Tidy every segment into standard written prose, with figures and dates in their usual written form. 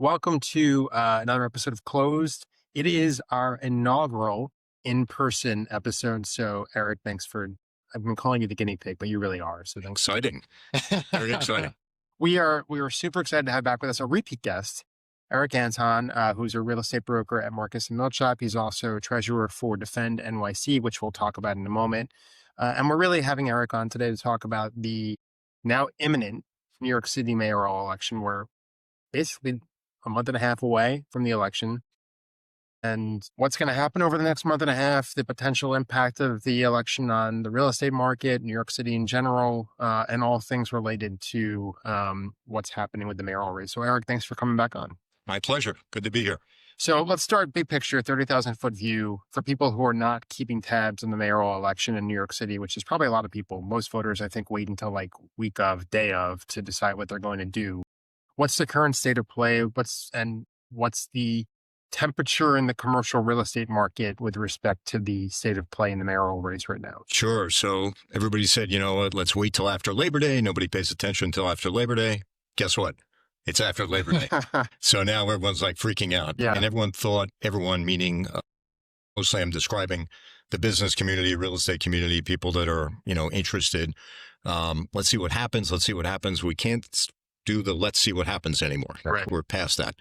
Welcome to another episode of Closed. It is our inaugural in-person episode. So, Eric, thanks for. I've been calling you the guinea pig, but you really are. So, thanks. Exciting. Very exciting. We are super excited to have back with us a repeat guest, Eric Anton, who's a real estate broker at Marcus Millichap. He's also treasurer for Defend NYC, which we'll talk about in a moment. And we're really having Eric on today to talk about the now imminent New York City mayoral election. We're basically a month and a half away from the election, and what's going to happen over the next month and a half, the potential impact of the election on the real estate market, New York City in general, and all things related to what's happening with the mayoral race. So, Eric, thanks for coming back on. My pleasure. Good to be here. So let's start big picture, 30,000 foot view for people who are not keeping tabs on the mayoral election in New York City, which is probably a lot of people. Most voters, I think, wait until like week of, day of to decide what they're going to do. What's the current state of play? What's the temperature in the commercial real estate market with respect to the state of play in the mayoral race right now? Sure. So everybody said, you know what, let's wait till after Labor Day. Nobody pays attention until after Labor Day. Guess what? It's after Labor Day. So now everyone's like freaking out. Yeah. And everyone meaning, mostly I'm describing the business community, real estate community, people that are, interested. Let's see what happens. Let's see what happens. We can't do the let's see what happens anymore. Right. We're past that.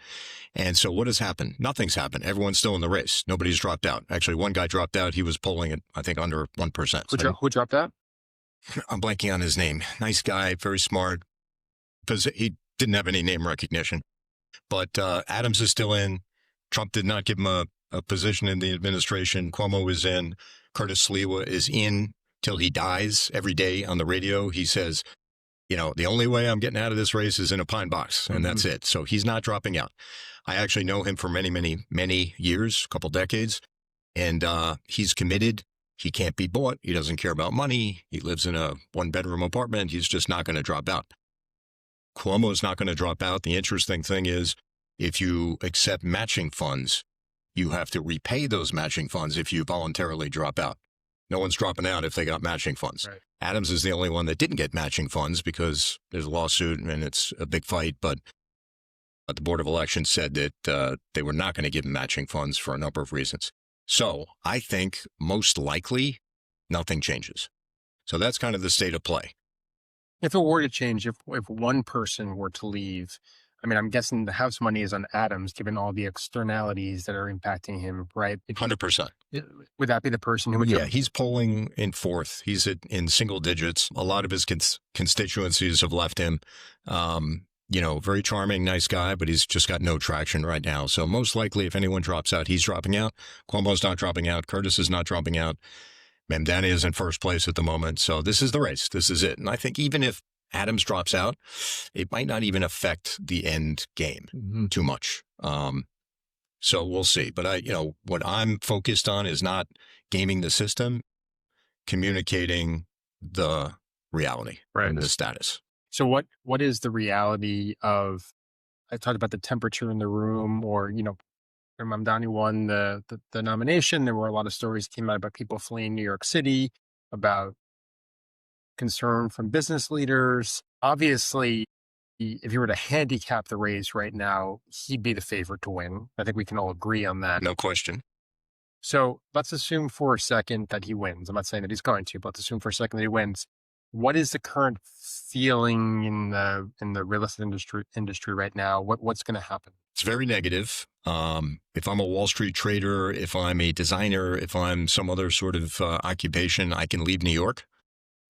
And so what has happened? Nothing's happened. Everyone's still in the race. Nobody's dropped out. Actually, one guy dropped out. He was polling at, I think, under 1%. Who dropped out? I'm blanking on his name. Nice guy, very smart, because he didn't have any name recognition. But Adams is still in. Trump did not give him a position in the administration. Cuomo is in. Curtis Sliwa is in till he dies. Every day on the radio, he says, the only way I'm getting out of this race is in a pine box, and that's it. So he's not dropping out. I actually know him for many, many, many years, a couple decades, and he's committed. He can't be bought. He doesn't care about money. He lives in a one-bedroom apartment. He's just not going to drop out. Cuomo's not going to drop out. The interesting thing is, if you accept matching funds, you have to repay those matching funds if you voluntarily drop out. No one's dropping out if they got matching funds. Right. Adams is the only one that didn't get matching funds because there's a lawsuit and it's a big fight. But the Board of Elections said that they were not going to give him matching funds for a number of reasons. So I think most likely nothing changes. So that's kind of the state of play. If it were to change, if one person were to leave, I mean, I'm guessing the house money is on Adams, given all the externalities that are impacting him, right? 100%. Would that be the person who would? Yeah, he's polling in fourth. He's in single digits. A lot of his constituencies have left him. Very charming, nice guy, but he's just got no traction right now. So most likely, if anyone drops out, he's dropping out. Cuomo's not dropping out. Curtis is not dropping out. Mamdani is in first place at the moment. So this is the race. This is it. And I think even if Adams drops out, it might not even affect the end game too much. So we'll see. But what I'm focused on is not gaming the system, communicating the reality and the status. So what is the reality of, I talked about the temperature in the room, or, Mamdani won the nomination. There were a lot of stories that came out about people fleeing New York City, about concern from business leaders. Obviously, if you were to handicap the race right now, he'd be the favorite to win. I think we can all agree on that. No question. So let's assume for a second that he wins. I'm not saying that he's going to, but let's assume for a second that he wins. What is the current feeling in the real estate industry right now? What's going to happen? It's very negative. If I'm a Wall Street trader, if I'm a designer, if I'm some other sort of occupation, I can leave New York.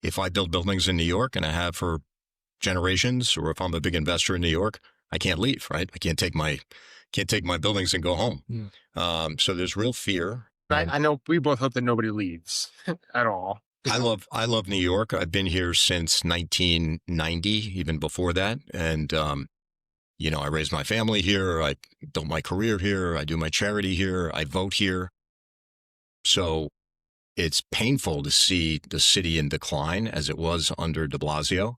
If I build buildings in New York, and I have for generations, or if I'm a big investor in New York, I can't leave, right? I can't take my buildings and go home. Yeah. So there's real fear. I know we both hope that nobody leaves at all. I love New York. I've been here since 1990, even before that. And, I raised my family here. I built my career here. I do my charity here. I vote here. So it's painful to see the city in decline as it was under de Blasio,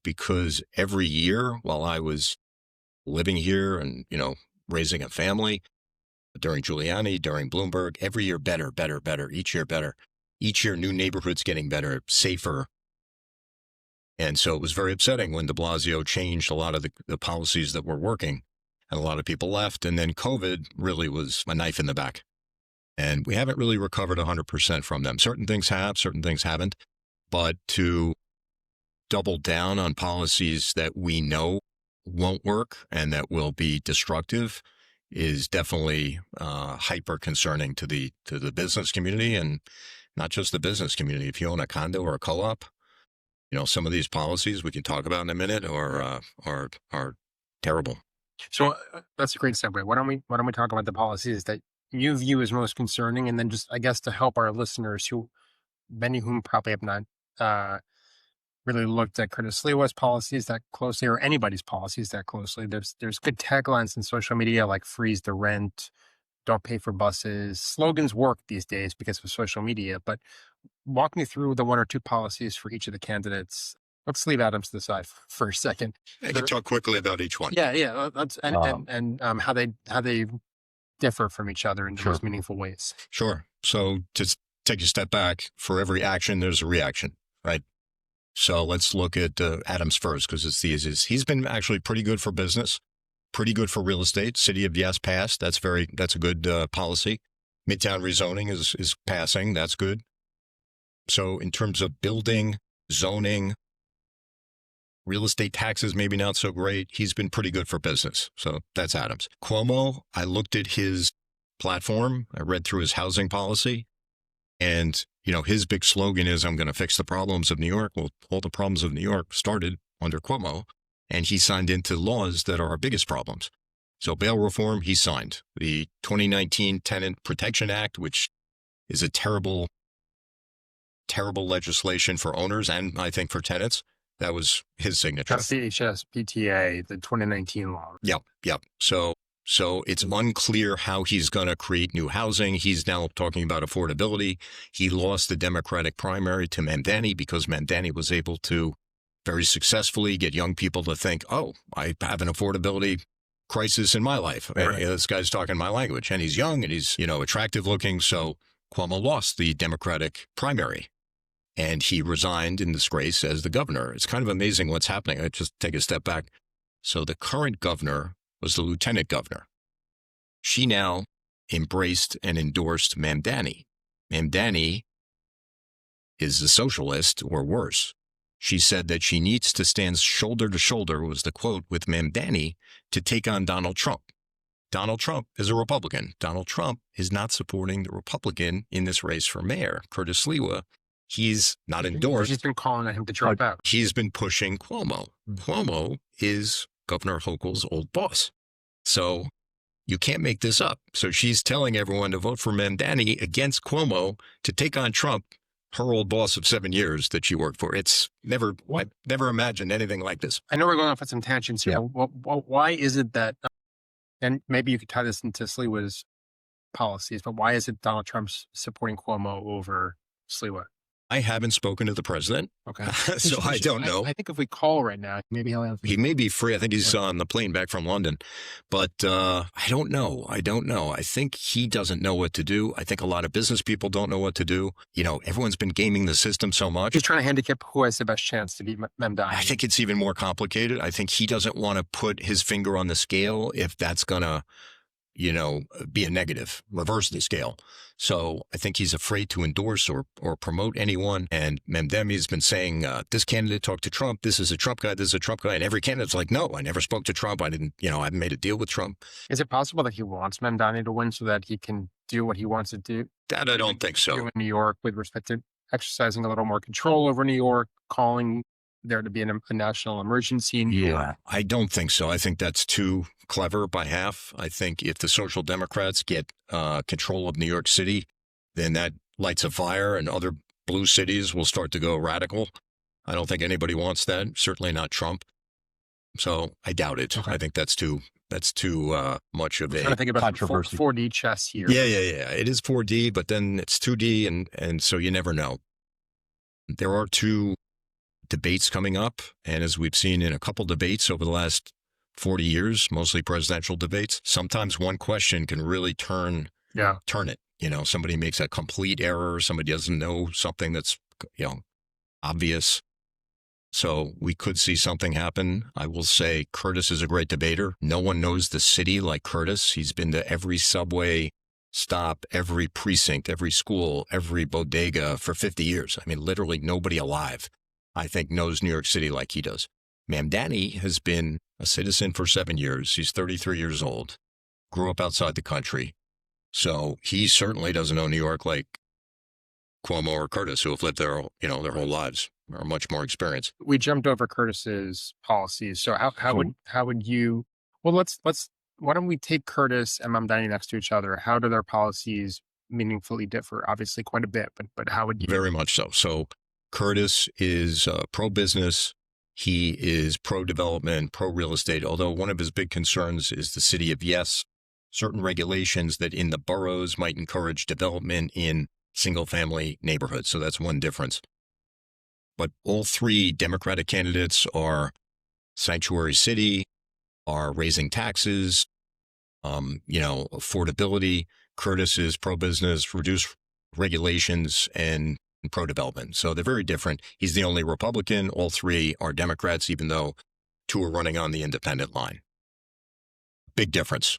because every year while I was living here and, raising a family, during Giuliani, during Bloomberg, every year better, better, better, each year better. Each year, new neighborhoods getting better, safer. And so it was very upsetting when de Blasio changed a lot of the policies that were working. and a lot of people left. And then COVID really was a knife in the back. And we haven't really recovered 100% from them. Certain things have, certain things haven't. But to double down on policies that we know won't work and that will be destructive is definitely hyper concerning to the business community, and not just the business community. If you own a condo or a co-op, some of these policies we can talk about in a minute are terrible. So that's a great segue. Why don't we talk about the policies that you view as most concerning, and then just, I guess, to help our listeners, who many of whom probably have not really looked at Curtis Sliwa's policies that closely, or anybody's policies that closely. There's good taglines in social media like "freeze the rent," "don't pay for buses." Slogans work these days because of social media. But walk me through the one or two policies for each of the candidates. Let's leave Adams to the side for a second. I can talk quickly about each one. Yeah. That's and how they differ from each other in the most meaningful ways. Sure. So to take a step back, for every action, there's a reaction, right? So let's look at Adams first, because it's the easiest. He's been actually pretty good for business, pretty good for real estate. City of Yes passed. That's a good policy. Midtown rezoning is passing. That's good. So in terms of building, zoning, real estate taxes, maybe not so great. He's been pretty good for business. So that's Adams. Cuomo, I looked at his platform. I read through his housing policy. And, his big slogan is, "I'm going to fix the problems of New York." Well, all the problems of New York started under Cuomo, and he signed into laws that are our biggest problems. So bail reform, he signed. The 2019 Tenant Protection Act, which is a terrible, terrible legislation for owners and I think for tenants. That was his signature. That's the HSPTA, the 2019 law. Yep. So it's unclear how he's going to create new housing. He's now talking about affordability. He lost the Democratic primary to Mamdani because Mamdani was able to very successfully get young people to think, "Oh, I have an affordability crisis in my life. Right. This guy's talking my language, and he's young and he's, attractive looking." So Cuomo lost the Democratic primary, and he resigned in disgrace as the governor. It's kind of amazing what's happening. I just take a step back. So the current governor was the lieutenant governor. She now embraced and endorsed Mamdani. Mamdani is a socialist, or worse. She said that she needs to stand shoulder to shoulder, was the quote, with Mamdani to take on Donald Trump. Donald Trump is a Republican. Donald Trump is not supporting the Republican in this race for mayor, Curtis Sliwa. He's not endorsed. She's been calling on him to drop out. He's been pushing Cuomo. Cuomo is Governor Hochul's old boss. So you can't make this up. So she's telling everyone to vote for Mamdani against Cuomo to take on Trump, her old boss of 7 years that she worked for. I've never imagined anything like this. I know we're going off on some tangents here. Yeah. Why is it that, and maybe you could tie this into Sliwa's policies, but why is it Donald Trump's supporting Cuomo over Sliwa? I haven't spoken to the president, okay. So I don't know. I think if we call right now, maybe he'll have. He may be free. I think he's on the plane back from London, but I don't know. I think he doesn't know what to do. I think a lot of business people don't know what to do. Everyone's been gaming the system so much. He's trying to handicap who has the best chance to beat Mamdani. I think it's even more complicated. I think he doesn't want to put his finger on the scale if that's going to, be a negative, reverse the scale. So I think he's afraid to endorse or promote anyone. And Mamdani's been saying, this candidate talked to Trump. This is a Trump guy. This is a Trump guy. And every candidate's like, no, I never spoke to Trump. I didn't, I haven't made a deal with Trump. Is it possible that he wants Mamdani to win so that he can do what he wants to do? That I don't think so. In New York, with respect to exercising a little more control over New York, calling there to be a national emergency in New York. I don't think so. I think that's too clever by half. I think if the Social Democrats get control of New York City, then that lights a fire and other blue cities will start to go radical. I don't think anybody wants that. Certainly not Trump. So I doubt it. Okay. I think that's too much of a think about controversy. 4D chess here. Yeah. It is 4D, but then it's 2D, and so you never know. There are two debates coming up, and as we've seen in a couple debates over the last 40 years, mostly presidential debates, sometimes one question can really turn it. Somebody makes a complete error, somebody doesn't know something that's obvious. So we could see something happen. I will say Curtis is a great debater. No one knows the city like Curtis. He's been to every subway stop, every precinct, every school, every bodega for 50 years. I mean, literally nobody alive, I think, knows New York City like he does. Mamdani has been a citizen for 7 years. He's 33 years old, grew up outside the country. So he certainly doesn't know New York like Cuomo or Curtis, who have lived there, their whole lives, are much more experienced. We jumped over Curtis's policies. So how would you? Well, let's why don't we take Curtis and Mamdani next to each other? How do their policies meaningfully differ? Obviously, quite a bit, but how would you? Very much so. So Curtis is pro-business. He is pro-development, pro-real estate, although one of his big concerns is the city of yes, certain regulations that in the boroughs might encourage development in single-family neighborhoods. So that's one difference. But all three Democratic candidates are sanctuary city, are raising taxes, affordability. Curtis is pro-business, reduce regulations, and pro-development. So they're very different. He's the only Republican. All three are Democrats, even though two are running on the independent line. Big difference.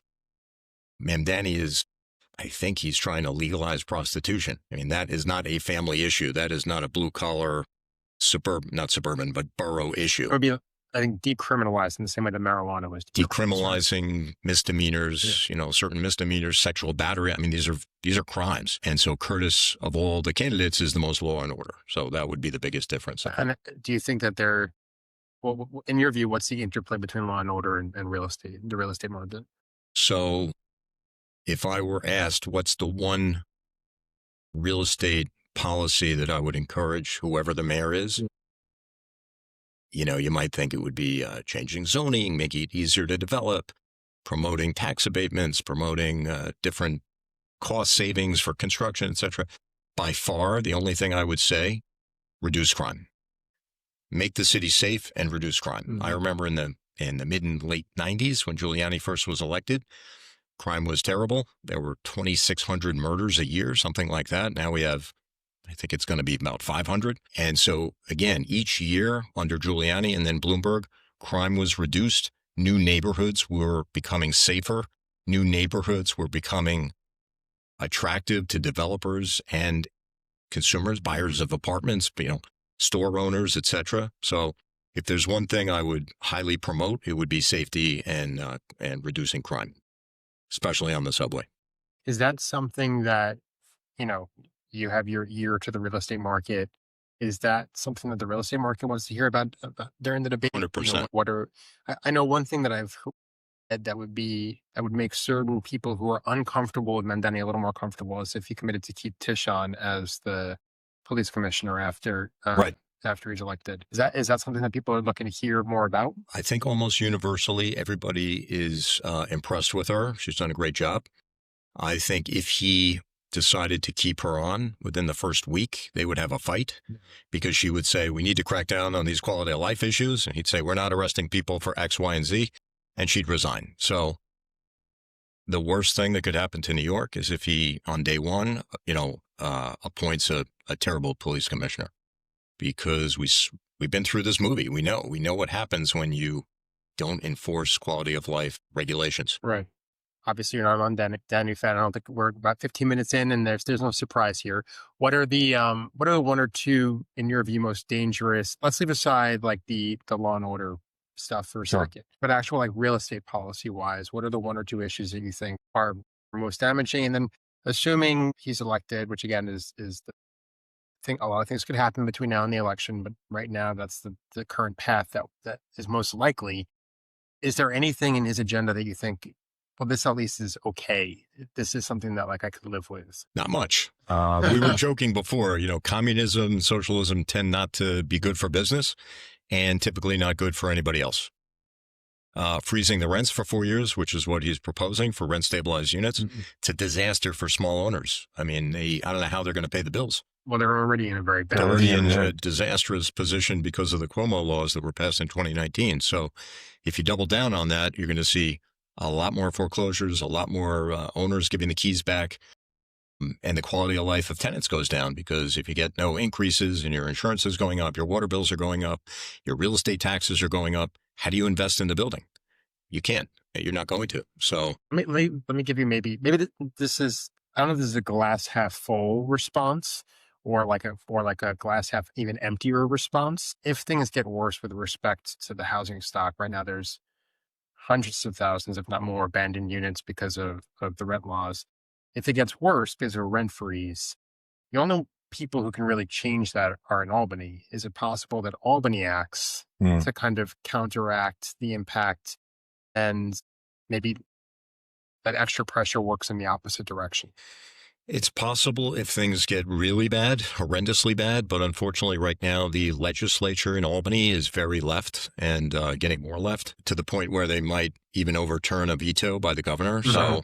Mamdani is, I think he's trying to legalize prostitution. I mean, that is not a family issue. That is not a blue-collar, not suburban, but borough issue. It would be, I think, decriminalized in the same way that marijuana was decriminalizing misdemeanors, certain misdemeanors, sexual battery. I mean, these are crimes. And so Curtis, of all the candidates, is the most law and order. So that would be the biggest difference. And do you think that well, in your view, what's the interplay between law and order and real estate, the real estate market? So if I were asked what's the one real estate policy that I would encourage whoever the mayor is, you might think it would be changing zoning, making it easier to develop, promoting tax abatements, promoting different cost savings for construction, etc. By far, the only thing I would say, reduce crime. Make the city safe and reduce crime. Mm-hmm. I remember in the mid and late 90s when Giuliani first was elected, crime was terrible. There were 2,600 murders a year, something like that. Now we have, I think it's going to be about 500. And so, again, each year under Giuliani and then Bloomberg, crime was reduced. New neighborhoods were becoming safer. New neighborhoods were becoming attractive to developers and consumers, buyers of apartments, store owners, etc. So if there's one thing I would highly promote, it would be safety and reducing crime, especially on the subway. Is that something that, you have your ear to the real estate market? Is that something that the real estate market wants to hear about during the debate? 100%. I know one thing that I've heard that would make certain people who are uncomfortable with Mamdani a little more comfortable is if he committed to keep Tish on as the police commissioner after he's elected. Is that something that people are looking to hear more about? I think almost universally everybody is impressed with her. She's done a great job. I think if he decided to keep her on within the first week, they would have a fight because she would say, we need to crack down on these quality of life issues. And he'd say, we're not arresting people for X, Y, and Z. And she'd resign. So the worst thing that could happen to New York is if he, on day one, appoints a terrible police commissioner, because we've been through this movie. We know what happens when you don't enforce quality of life regulations. Right. Obviously, you're not on Danny fan. I don't think we're about 15 minutes in, and there's no surprise here. What are the one or two, in your view, most dangerous? Let's leave aside like the law and order stuff for a second, but actual like real estate policy wise, what are the one or two issues that you think are most damaging? And then, assuming he's elected, which again is the thing, a lot of things could happen between now and the election, but right now that's the current path that is most likely. Is there anything in his agenda that you think, well, this at least is okay? This is something that like I could live with? Not much. We were joking before, communism, socialism tend not to be good for business and typically not good for anybody else. Freezing the rents for 4 years, which is what he's proposing for rent stabilized units, it's a disaster for small owners. I mean, I don't know how they're going to pay the bills. Well, they're already in a very bad a disastrous position because of the Cuomo laws that were passed in 2019. So if you double down on that, you're going to see a lot more foreclosures, a lot more owners giving the keys back. And the quality of life of tenants goes down because if you get no increases and your insurance is going up, your water bills are going up, your real estate taxes are going up, how do you invest in the building? You can't. You're not going to. So Let me give you this is, I don't know if this is a glass half full response or like a glass half even emptier response. If things get worse with respect to the housing stock right now, there's hundreds of thousands, if not more, abandoned units because of the rent laws. If it gets worse because of a rent freeze, the only people who can really change that are in Albany. Is it possible that Albany acts to kind of counteract the impact, and maybe that extra pressure works in the opposite direction? it's possible if things get really bad, horrendously bad. But unfortunately, right now, the legislature in Albany is very left and getting more left to the point where they might even overturn a veto by the governor. So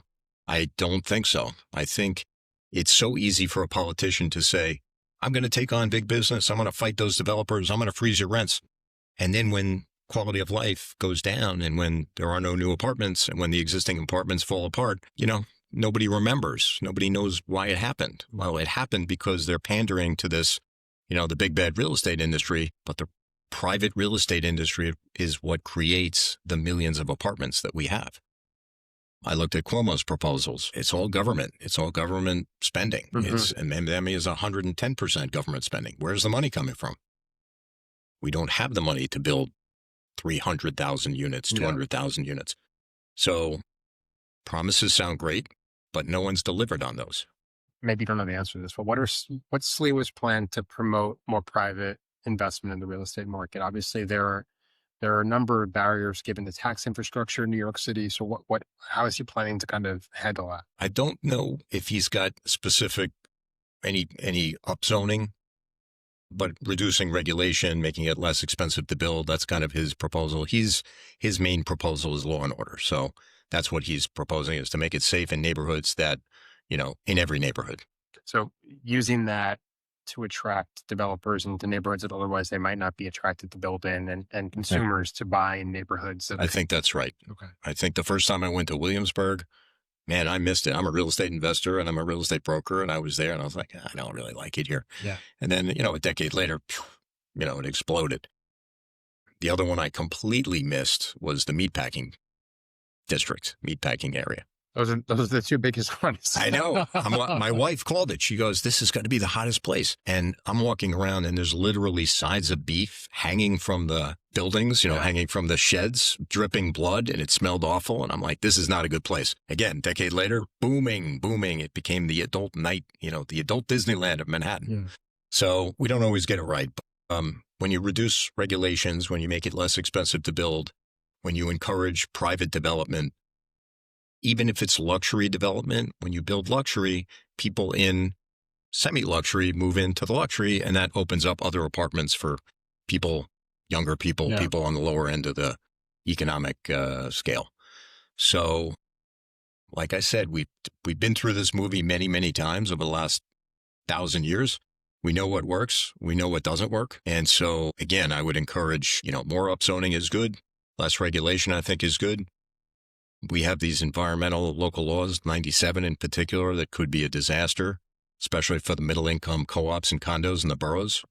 I don't think so. I think it's so easy for a politician to say, I'm going to take on big business. I'm going to fight those developers. I'm going to freeze your rents. And then when quality of life goes down and when there are no new apartments and when the existing apartments fall apart, nobody remembers. Nobody knows why it happened. Well, it happened because they're pandering to this, the big bad real estate industry, but the private real estate industry is what creates the millions of apartments that we have. I looked at Cuomo's proposals. It's all government. It's all government spending. And Miami is 110% government spending. Where's the money coming from? We don't have the money to build 300,000 units, 200,000 units. So promises sound great, but no one's delivered on those. Maybe you don't know the answer to this, but what's Sliwa's plan to promote more private investment in the real estate market? Obviously, there are a number of barriers given the tax infrastructure in New York City. So how is he planning to kind of handle that? I don't know if he's got specific any upzoning, but reducing regulation, making it less expensive to build. That's kind of his proposal. His main proposal is law and order. So that's what he's proposing, is to make it safe in neighborhoods that, in every neighborhood. So using that to attract developers into neighborhoods that otherwise they might not be attracted to build in, and consumers to buy in neighborhoods. I think that's right. Okay. I think the first time I went to Williamsburg, man, I missed it. I'm a real estate investor and I'm a real estate broker. And I was there and I was like, I don't really like it here. Yeah. And then, a decade later, it exploded. The other one I completely missed was the meatpacking district, meatpacking area. Those are the two biggest ones. I know. My wife called it. She goes, this is going to be the hottest place. And I'm walking around and there's literally sides of beef hanging from the buildings, hanging from the sheds, dripping blood, and it smelled awful. And I'm like, this is not a good place. Again, decade later, booming. It became the adult night, the adult Disneyland of Manhattan. Yeah. So we don't always get it right. But, when you reduce regulations, when you make it less expensive to build, when you encourage private development, even if it's luxury development, when you build luxury, people in semi-luxury move into the luxury, and that opens up other apartments for people, younger people, people on the lower end of the economic scale. So, like I said, we've been through this movie many, many times over the last 1,000 years. We know what works. We know what doesn't work. And so, again, I would encourage, more upzoning is good. Less regulation, I think, is good. We have these environmental local laws, 97 in particular, that could be a disaster, especially for the middle income co-ops and condos in the boroughs.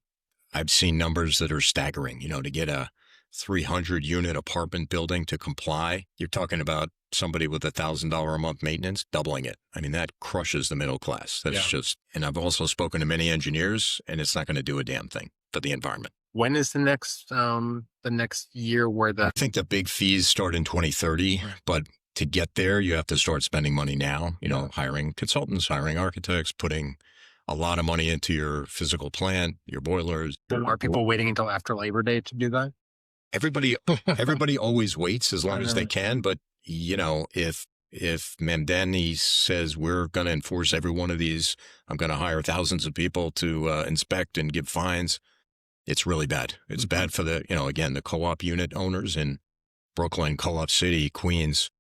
I've seen numbers that are staggering, to get a 300 unit apartment building to comply. You're talking about somebody with $1,000 a month maintenance, doubling it. I mean, that crushes the middle class. That's just, and I've also spoken to many engineers, and it's not going to do a damn thing for the environment. When is the next year where I think the big fees start in 2030, but to get there, you have to start spending money now, hiring consultants, hiring architects, putting a lot of money into your physical plant, your boilers. Are people waiting until after Labor Day to do that? Everybody always waits as long as they can. But, if Mamdani says we're going to enforce every one of these, I'm going to hire thousands of people to inspect and give fines, it's really bad. It's bad for the, again, the co-op unit owners in Brooklyn, Co-op City, Queens.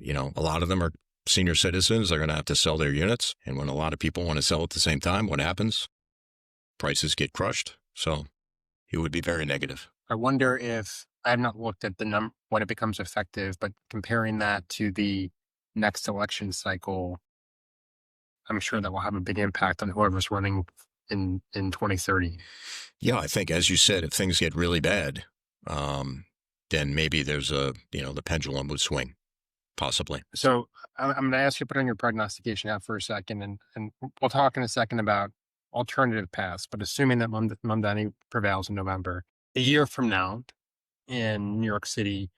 A lot of them are senior citizens. They're going to have to sell their units. And when a lot of people want to sell at the same time, what happens? Prices get crushed. So it would be very negative. I wonder if, I have not looked at the when it becomes effective, but comparing that to the next election cycle, I'm sure that will have a big impact on whoever's running in 2030. Yeah, I think, as you said, if things get really bad, then maybe there's the pendulum would swing, possibly. So I'm going to ask you to put on your prognostication hat for a second, and we'll talk in a second about alternative paths. But assuming that Mamdani prevails in November, a year from now in New York City,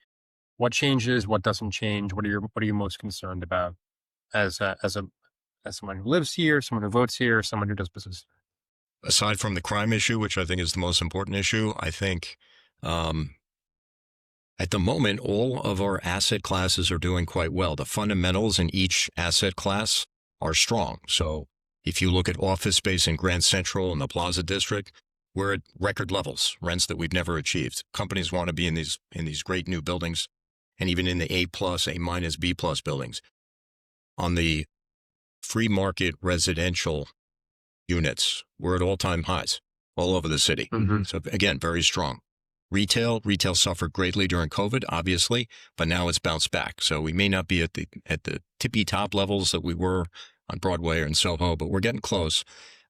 what changes? What doesn't change? What are you most concerned about as someone who lives here, someone who votes here, someone who does business? Aside from the crime issue, which I think is the most important issue, I think at the moment, all of our asset classes are doing quite well. The fundamentals in each asset class are strong. So if you look at office space in Grand Central and the Plaza District, we're at record levels, rents that we've never achieved. Companies want to be in these great new buildings, and even in the A+, A-, B+ buildings. On the free market residential units, we're at all-time highs all over the city. Mm-hmm. So again, very strong. Retail suffered greatly during COVID, obviously, but now it's bounced back. So we may not be at the tippy top levels that we were on Broadway or in Soho, but we're getting close.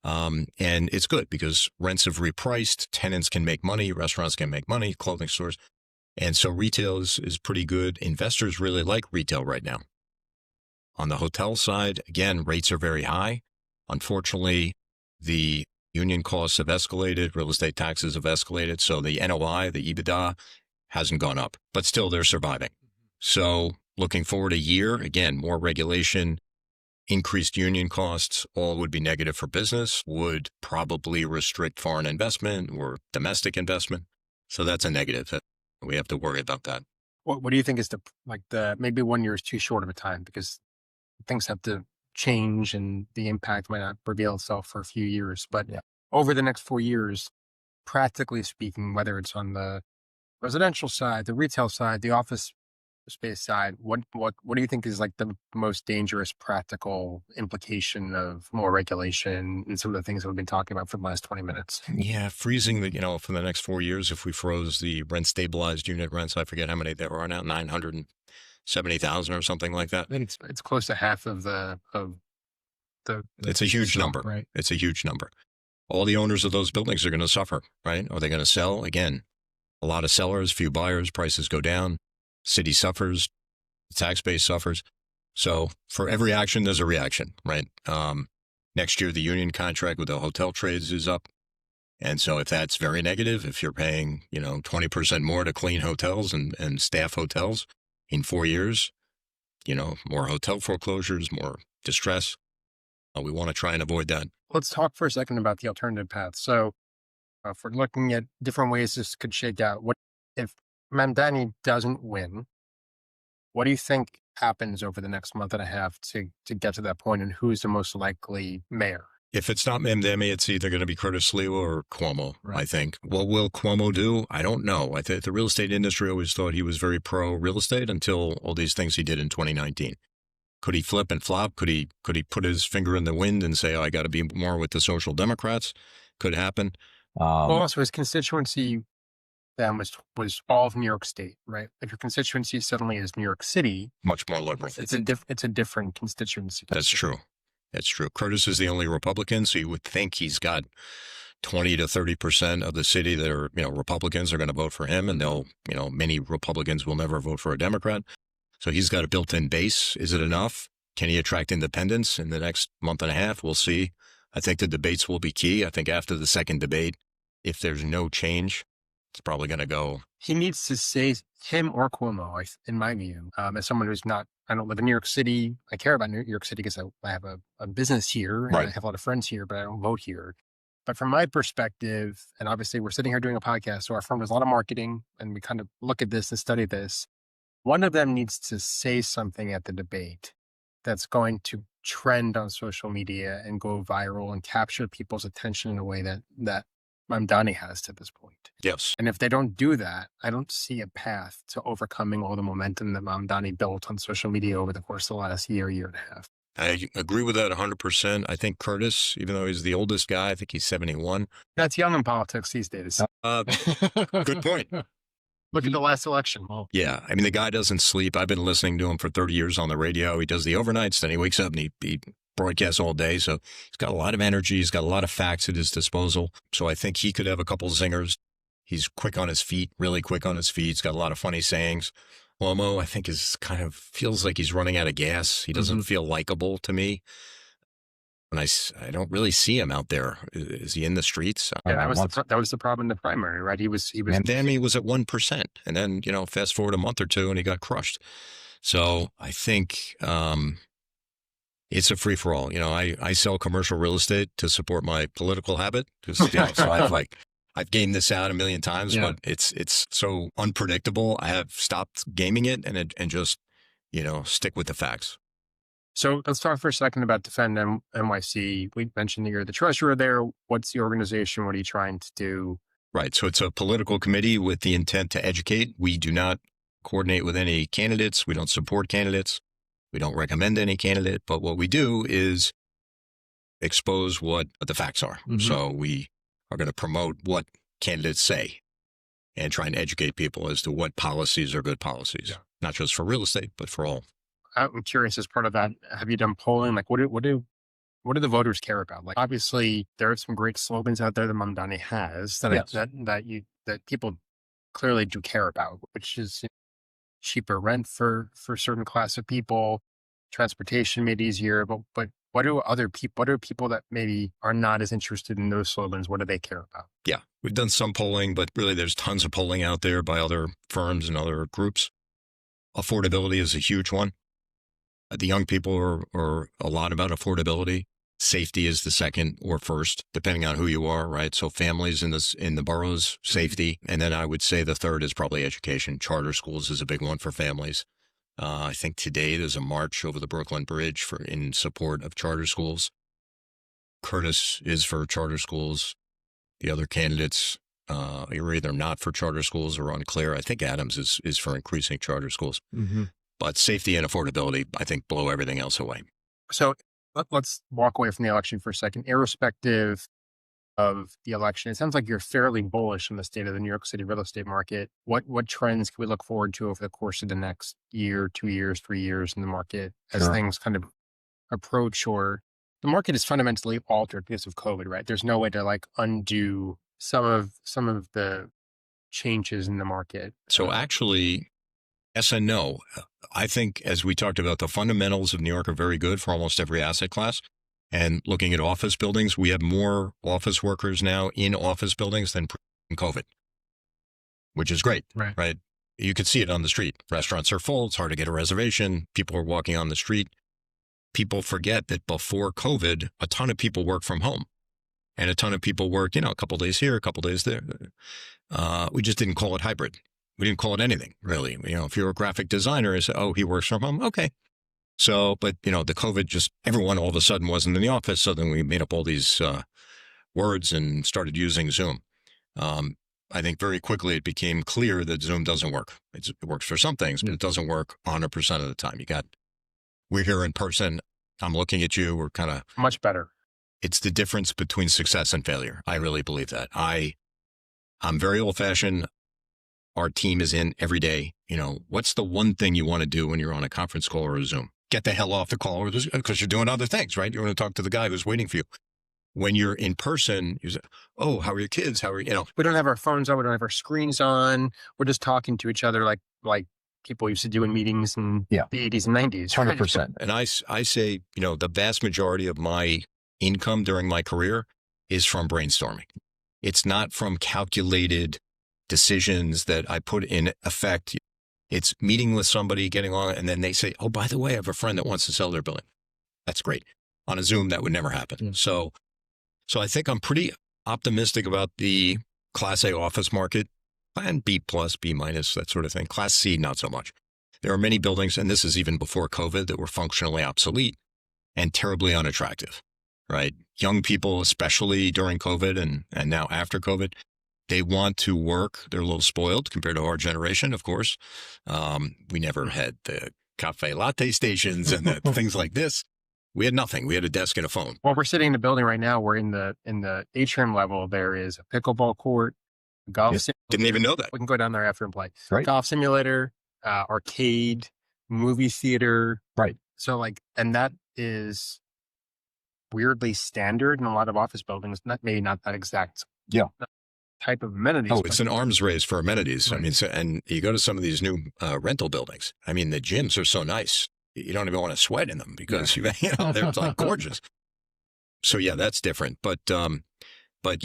And it's good because rents have repriced, tenants can make money, restaurants can make money, clothing stores. And so retail is pretty good. Investors really like retail right now. On the hotel side, again, rates are very high. Unfortunately, the union costs have escalated, real estate taxes have escalated, so the NOI, the EBITDA, hasn't gone up, but still they're surviving. So looking forward a year, again, more regulation, increased union costs, all would be negative for business, would probably restrict foreign investment or domestic investment. So that's a negative. We have to worry about that. What do you think is maybe 1 year is too short of a time because things have to change and the impact might not reveal itself for a few years. But over the next 4 years, practically speaking, whether it's on the residential side, the retail side, the office space side, what do you think is like the most dangerous practical implication of more regulation and some of the things that we've been talking about for the last 20 minutes? Yeah, freezing for the next 4 years, if we froze the rent stabilized unit rents, I forget how many there are now, 970,000 or something like that. And it's close to half of the it's a huge number. Right? It's a huge number. All the owners of those buildings are going to suffer, right? Are they going to sell? Again, a lot of sellers, few buyers, prices go down. City suffers, the tax base suffers. So for every action, there's a reaction, right? Next year, the union contract with the hotel trades is up. And so if that's very negative, if you're paying, 20% more to clean hotels and staff hotels in 4 years, more hotel foreclosures, more distress. We want to try and avoid that. Let's talk for a second about the alternative path. So if we're looking at different ways this could shake out, what if Mamdani doesn't win? What do you think happens over the next month and a half to get to that point, and who's the most likely mayor? If it's not Mamdani, it's either going to be Curtis Sliwa or Cuomo, Right. I think. What will Cuomo do? I don't know. I think the real estate industry always thought he was very pro real estate until all these things he did in 2019. Could he flip and flop? Could he put his finger in the wind and say, I got to be more with the Social Democrats? Could happen. Well, also his constituency then was all of New York State, right? If your constituency suddenly is New York City, Much more liberal. it's a different constituency. That's true. That's true. Curtis is the only Republican, so you would think he's got 20 to 30% of the city that are, Republicans are going to vote for him, and many Republicans will never vote for a Democrat. So he's got a built-in base. Is it enough? Can he attract independents in the next month and a half? We'll see. I think the debates will be key. I think after the second debate, if there's no change, it's probably going to go. He needs to say, him or Cuomo, in my view, as someone who's not, I don't live in New York City. I care about New York City because I have a business here and Right. I have a lot of friends here, but I don't vote here. But from my perspective, and obviously we're sitting here doing a podcast, so our firm does a lot of marketing and we kind of look at this and study this. One of them needs to say something at the debate that's going to trend on social media and go viral and capture people's attention in a way that Mamdani has to this point. Yes. And if they don't do that, I don't see a path to overcoming all the momentum that Mamdani built on social media over the course of the last year and a half. I agree with that 100%. I think Curtis, even though he's the oldest guy, I think he's 71. That's young in politics these days. Good point. Look at the last election. Well, Yeah. I mean, the guy doesn't sleep. I've been listening to him for 30 years on the radio. He does the overnights, then he wakes up and he broadcasts all day. So he's got a lot of energy. He's got a lot of facts at his disposal. So I think he could have a couple zingers. He's quick on his feet, really quick on his feet. He's got a lot of funny sayings. Cuomo, I think, is kind of feels like he's running out of gas. He doesn't feel likable to me. And I don't really see him out there. Is he in the streets? Yeah, that was the problem in the primary, right? He was. And then he was at 1%. And then, fast forward a month or two and he got crushed. So I think it's a free for all. I sell commercial real estate to support my political habit. So I've gamed this out a million times, but it's so unpredictable. I have stopped gaming it and just, stick with the facts. So let's talk for a second about Defend NYC. We mentioned that you're the treasurer there. What's the organization? What are you trying to do? Right. So it's a political committee with the intent to educate. We do not coordinate with any candidates. We don't support candidates. We don't recommend any candidate. But what we do is expose what the facts are. So we are going to promote what candidates say and try and educate people as to what policies are good policies, not just for real estate, but for all. I'm curious, as part of that, have you done polling? Like, what do the voters care about? Like, obviously, there are some great slogans out there that Mamdani has that people clearly do care about, which is cheaper rent for certain class of people, transportation made easier. But what are people that maybe are not as interested in those slogans? What do they care about? Yeah, we've done some polling, but really, there's tons of polling out there by other firms and other groups. Affordability is a huge one. The young people are a lot about affordability. Safety is the second or first, depending on who you are, right? So families in the boroughs, safety. And then I would say the third is probably education. Charter schools is a big one for families. I think today there's a march over the Brooklyn Bridge in support of charter schools. Curtis is for charter schools. The other candidates are either not for charter schools or unclear. I think Adams is for increasing charter schools. But safety and affordability, I think, blow everything else away. So let's walk away from the election for a second. Irrespective of the election, it sounds like you're fairly bullish on the state of the New York City real estate market. What trends can we look forward to over the course of the next year, 2 years, 3 years in the market as things kind of approach, or the market is fundamentally altered because of COVID, right? There's no way to undo some of the changes in the market. So actually, yes and no. I think, as we talked about, the fundamentals of New York are very good for almost every asset class. And looking at office buildings, we have more office workers now in office buildings than pre-COVID, which is great, right? You could see it on the street. Restaurants are full. It's hard to get a reservation. People are walking on the street. People forget that before COVID, a ton of people work from home. And a ton of people work, a couple days here, a couple days there. We just didn't call it hybrid. We didn't call it anything, really. If you're a graphic designer, you say, oh, he works from home. Okay. So, but, the COVID everyone all of a sudden wasn't in the office. So then we made up all these words and started using Zoom. I think very quickly it became clear that Zoom doesn't work. It works for some things, but it doesn't work 100% of the time. We're here in person. I'm looking at you. We're kind of much better. It's the difference between success and failure. I really believe that. I'm very old fashioned. Our team is in every day. What's the one thing you want to do when you're on a conference call or a Zoom? Get the hell off the call because you're doing other things, right? You want to talk to the guy who's waiting for you. When you're in person, you say, oh, how are your kids? How are you? We don't have our phones on. We don't have our screens on. We're just talking to each other like people used to do in meetings in the 80s and 90s. 100%. And I say, the vast majority of my income during my career is from brainstorming. It's not from calculated decisions that I put in effect. It's meeting with somebody, getting on, and then they say, oh, by the way, I have a friend that wants to sell their building. That's great. On a Zoom, that would never happen. So I think I'm pretty optimistic about the Class A office market, and B+, B-, that sort of thing. Class C, not so much. There are many buildings, and this is even before COVID, that were functionally obsolete and terribly unattractive, right? Young people, especially during COVID and now after COVID, they want to work. They're a little spoiled compared to our generation, of course. We never had the cafe latte stations and the things like this. We had nothing. We had a desk and a phone. Well, we're sitting in the building right now. We're in the atrium level. There is a pickleball court, a golf simulator. Didn't even know that. We can go down there after and play. Right. Golf simulator, arcade, movie theater. Right. So and that is weirdly standard in a lot of office buildings. Maybe not that exact type of amenities. Oh, it's an arms race for amenities. Right. I mean, and you go to some of these new rental buildings. I mean, the gyms are so nice. You don't even want to sweat in them because they're like gorgeous. So yeah, that's different. But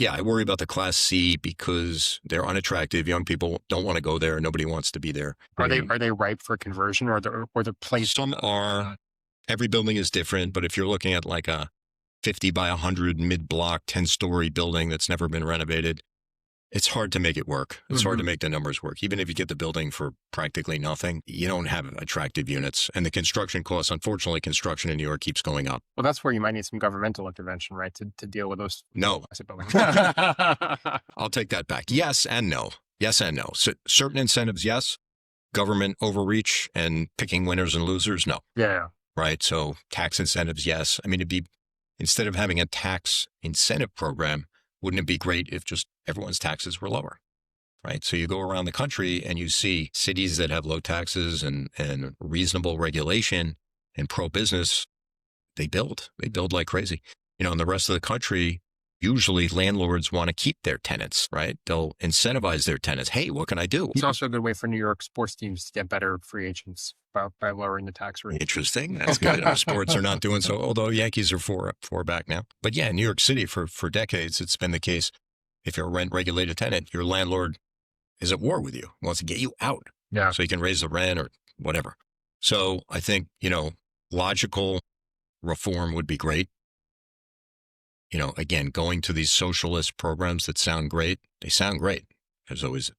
yeah, I worry about the Class C because they're unattractive. Young people don't want to go there. Nobody wants to be there. Are they ripe for conversion, or the place? Some are. Every building is different, but if you're looking at like a 50 by 100 mid-block 10-story building that's never been renovated, it's hard to make it work. It's hard to make the numbers work. Even if you get the building for practically nothing, you don't have attractive units. And the construction costs, unfortunately, construction in New York keeps going up. Well, that's where you might need some governmental intervention, right, to deal with those. No. Buildings. I'll take that back. Yes and no. Yes and no. So certain incentives, yes. Government overreach and picking winners and losers, no. Yeah. Right? So tax incentives, yes. I mean, instead of having a tax incentive program, wouldn't it be great if just everyone's taxes were lower, right? So you go around the country and you see cities that have low taxes and reasonable regulation and pro-business, they build like crazy. In the rest of the country, usually landlords want to keep their tenants, right? They'll incentivize their tenants. Hey, what can I do? It's also a good way for New York sports teams to get better free agents by lowering the tax rate. Interesting. That's good. Our sports are not doing so, although Yankees are four back now. But yeah, in New York City for decades, it's been the case. If you're a rent-regulated tenant, your landlord is at war with you, wants to get you out. Yeah. So you can raise the rent or whatever. So I think, logical reform would be great. Again, going to these socialist programs that sound great, they sound great. There's always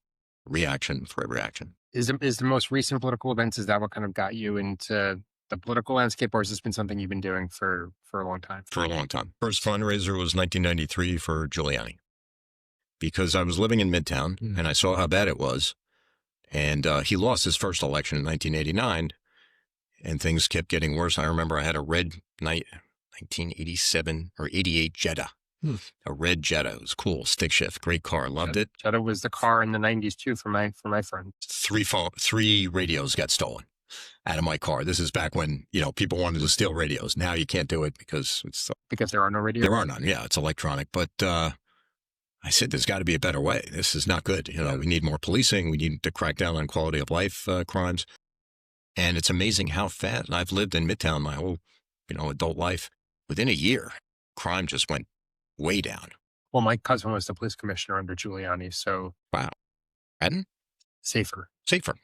reaction for every action. Is the most recent political events, is that what kind of got you into the political landscape, or has this been something you've been doing for a long time? For a long time. First fundraiser was 1993 for Giuliani, because I was living in Midtown and I saw how bad it was. And he lost his first election in 1989 and things kept getting worse. I remember I had a red 1987 or 88 Jetta. A red Jetta. It was cool. Stick shift. Great car. Loved it. Jetta was the car in the 90s too for my friends. Three radios got stolen out of my car. This is back when, people wanted to steal radios. Now you can't do it because there are no radios. There are none. Yeah, it's electronic. But I said, there's got to be a better way. This is not good. We need more policing. We need to crack down on quality of life crimes. And it's amazing how fast. I've lived in Midtown my whole, adult life. Within a year, crime just went way down. Well, my cousin was the police commissioner under Giuliani, so. Wow. And? Safer.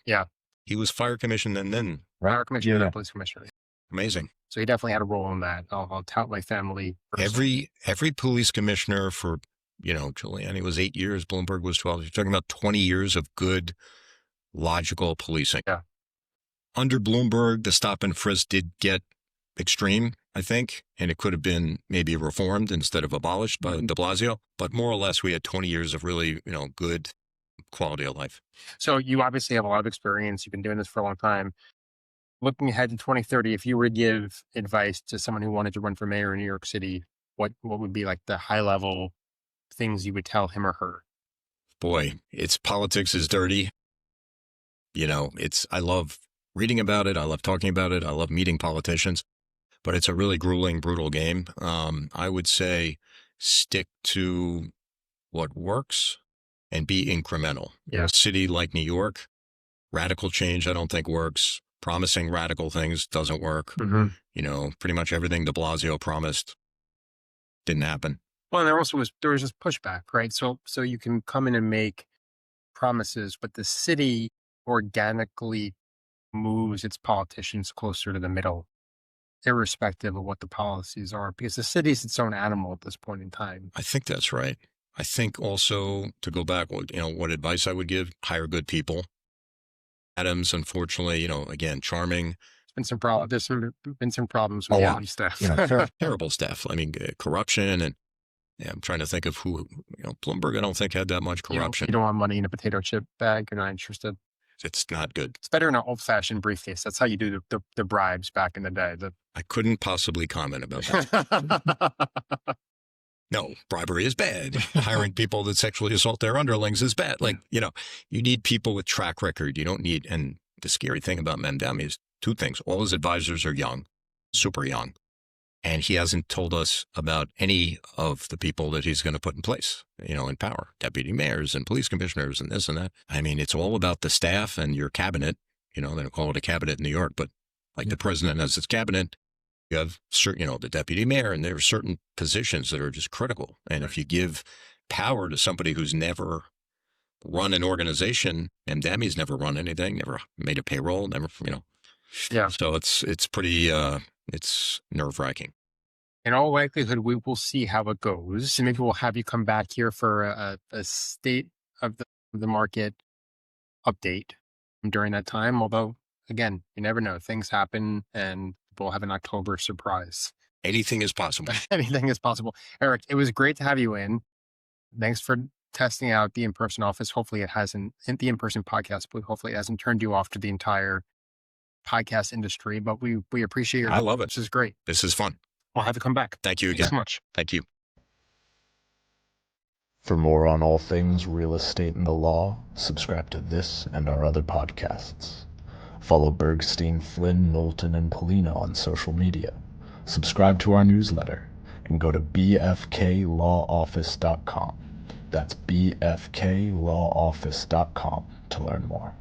Yeah. He was fire commissioner and then. Fire commissioner and police commissioner. Amazing. So he definitely had a role in that. I'll tout my family. Every police commissioner for, Giuliani was 8 years, Bloomberg was 12. You're talking about 20 years of good, logical policing. Yeah. Under Bloomberg, the stop and frisk did get extreme, I think, and it could have been maybe reformed instead of abolished by de Blasio. But more or less, we had 20 years of really, good quality of life. So you obviously have a lot of experience. You've been doing this for a long time. Looking ahead to 2030, if you were to give advice to someone who wanted to run for mayor in New York City, what would be like the high level things you would tell him or her? Boy, politics is dirty. I love reading about it. I love talking about it. I love meeting politicians. But it's a really grueling, brutal game. I would say stick to what works and be incremental. Yeah. A city like New York, radical change I don't think works. Promising radical things doesn't work. Pretty much everything de Blasio promised didn't happen. Well, there was just pushback, right? So you can come in and make promises, but the city organically moves its politicians closer to the middle, irrespective of what the policies are, because the city is its own animal at this point in time. I think that's right. I think also, to go back, what advice I would give, hire good people. Adams, unfortunately, again, charming. There's been some problems with the staff. Sure. Terrible staff. I mean, corruption and I'm trying to think of who, Bloomberg, I don't think had that much corruption. You don't want money in a potato chip bag. You're not interested. It's not good. It's better in an old-fashioned briefcase. That's how you do the bribes back in the day. I couldn't possibly comment about that. No, bribery is bad. Hiring people that sexually assault their underlings is bad. You need people with track record. You don't need, and the scary thing about Mamdani is two things. All his advisors are young, super young. And he hasn't told us about any of the people that he's going to put in place, in power, deputy mayors and police commissioners and this and that. I mean, it's all about the staff and your cabinet. They don't call it a cabinet in New York, but like the president has his cabinet, you have certain, the deputy mayor, and there are certain positions that are just critical. And if you give power to somebody who's never run an organization, and Dami's never run anything, never made a payroll, never, Yeah. So it's pretty, it's nerve-wracking. In all likelihood, we will see how it goes. And maybe we'll have you come back here for a state of the market update during that time. Although, again, you never know. Things happen and we'll have an October surprise. Anything is possible. Anything is possible. Eric, it was great to have you in. Thanks for testing out the in-person office. Hopefully it hasn't, the in-person podcast, but hopefully it hasn't turned you off to the entire podcast industry. But we appreciate your I love it. This is great. This is fun. I'll have you come back. Thank you Thanks again. so much. Thank you. For more on all things real estate and the law, subscribe to this and our other podcasts. Follow Bergstein, Flynn, Knowlton, and Polina on social media. Subscribe to our newsletter and go to bfklawoffice.com. That's bfklawoffice.com to learn more.